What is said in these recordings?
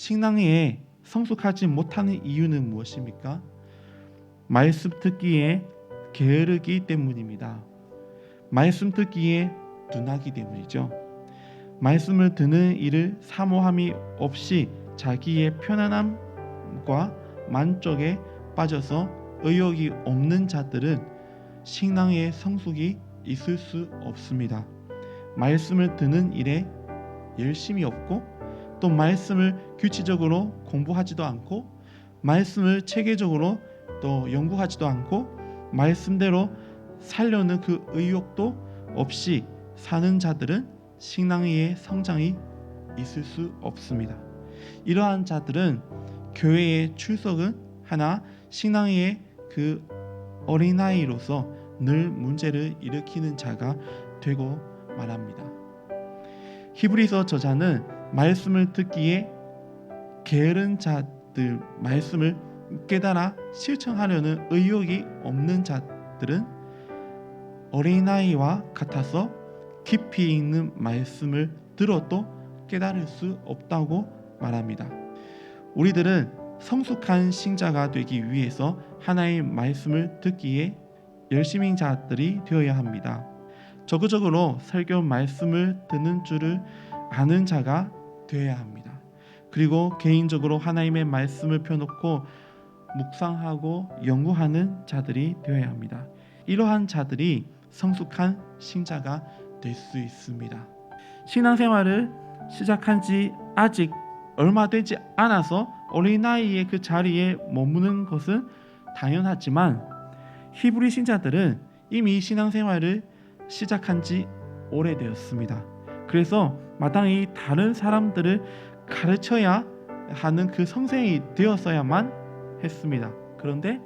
신앙에 성숙하지 못하는 이유는 무엇입니까? 말씀 듣기에 게으르기 때문입니다. 말씀 듣기에 둔하기 때문이죠. 말씀을 듣는 일을 사모함이 없이 자기의 편안함과 만족에 빠져서 의욕이 없는 자들은 신앙의 성숙이 있을 수 없습니다. 말씀을 듣는 일에 열심이 없고 또 말씀을 규칙적으로 공부하지도 않고 말씀을 체계적으로 또 연구하지도 않고 말씀대로 살려는 그 의욕도 없이 사는 자들은 신앙의 성장이 있을 수 없습니다. 이러한 자들은 교회에 출석은 하나 신앙의 그 어린아이로서 늘 문제를 일으키는 자가 되고 말합니다. 히브리서 저자는 말씀을 듣기에 게으른 자들, 말씀을 깨달아 실천하려는 의욕이 없는 자들은 어린아이와 같아서 깊이 있는 말씀을 들어도 깨달을 수 없다고 말합니다. 우리들은 성숙한 신자가 되기 위해서 하나님의 말씀을 듣기에 열심인 자들이 되어야 합니다. 적극적으로 설교 말씀을 듣는 줄을 아는 자가 되어야 합니다. 그리고 개인적으로 하나님의 말씀을 펴놓고 묵상하고 연구하는 자들이 되어야 합니다. 이러한 자들이 성숙한 신자가 될 수 있습니다. 신앙생활을 시작한 지 아직 얼마 되지 않아서 어린아이의 그 자리에 머무는 것은 당연하지만 히브리 신자들은 이미 신앙생활을 시작한 지 오래되었습니다. 그래서 마땅히 다른 사람들을 가르쳐야 하는 그 선생이 되었어야만 했습니다. 그런데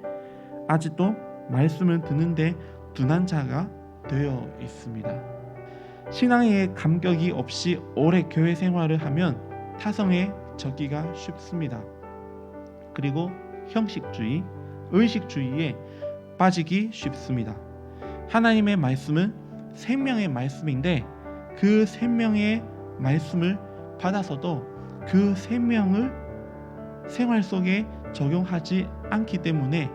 아직도 말씀을 듣는데 둔한 자가 되어 있습니다. 신앙에 감격이 없이 오래 교회 생활을 하면 타성에 젖기가 쉽습니다. 그리고 형식주의, 의식주의에 빠지기 쉽습니다. 하나님의 말씀은 생명의 말씀인데 그 생명의 말씀을 받아서도 그 생명을 생활 속에 적용하지 않기 때문에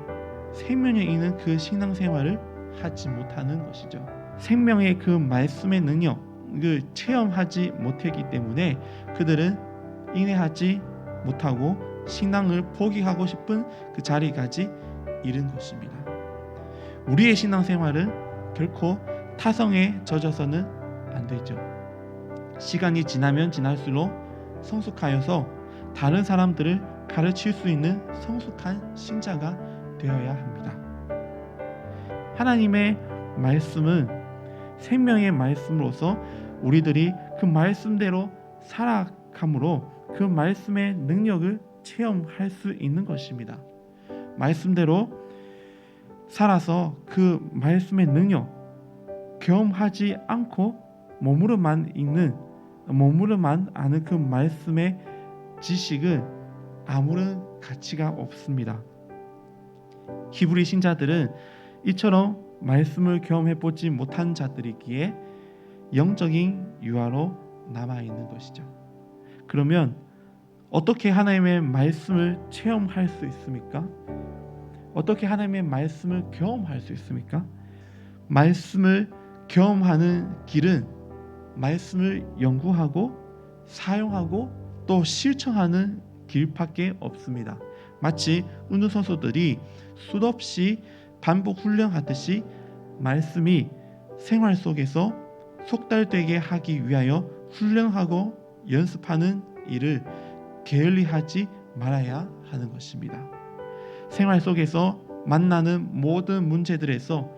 생명에 있는 그 신앙생활을 하지 못하는 것이죠. 생명의 그 말씀의 능력을 체험하지 못했기 때문에 그들은 인내하지 못하고 신앙을 포기하고 싶은 그 자리까지 이른 것입니다. 우리의 신앙생활은 결코 타성에 젖어서는 안 되죠. 시간이 지나면 지날수록 성숙하여서 다른 사람들을 가르칠 수 있는 성숙한 신자가 되어야 합니다. 하나님의 말씀은 생명의 말씀으로서 우리들이 그 말씀대로 살아감으로 그 말씀의 능력을 체험할 수 있는 것입니다. 말씀대로 살아서 그 말씀의 능력 경험하지 않고 머무르만 아는 그 말씀의 지식은 아무런 가치가 없습니다. 히브리 신자들은 이처럼 말씀을 경험해보지 못한 자들이기에 영적인 유아로 남아있는 것이죠. 그러면 어떻게 하나님의 말씀을 체험할 수 있습니까? 어떻게 하나님의 말씀을 경험할 수 있습니까? 말씀을 경험하는 길은 말씀을 연구하고 사용하고 또 실천하는 길밖에 없습니다. 마치 운동선수들이 수없이 반복 훈련하듯이 말씀이 생활 속에서 속달되게 하기 위하여 훈련하고 연습하는 일을 게을리하지 말아야 하는 것입니다. 생활 속에서 만나는 모든 문제들에서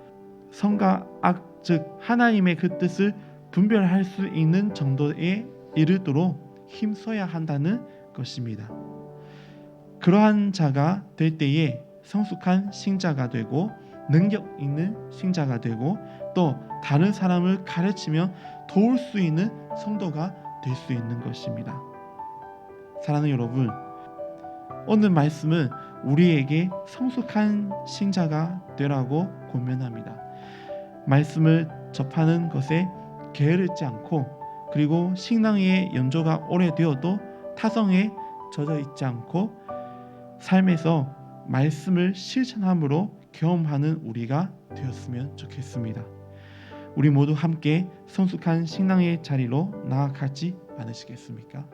선과 악, 즉 하나님의 그 뜻을 분별할 수 있는 정도에 이르도록 힘써야 한다는 것입니다. 그러한 자가 될 때에 성숙한 신자가 되고 능력 있는 신자가 되고 또 다른 사람을 가르치며 도울 수 있는 성도가 될 수 있는 것입니다. 사랑하는 여러분, 오늘 말씀은 우리에게 성숙한 신자가 되라고 권면합니다. 말씀을 접하는 것에 게으르지 않고 그리고 신앙의 연조가 오래되어도 타성에 젖어 있지 않고 삶에서 말씀을 실천함으로 경험하는 우리가 되었으면 좋겠습니다. 우리 모두 함께 성숙한 신앙의 자리로 나아가지 않으시겠습니까?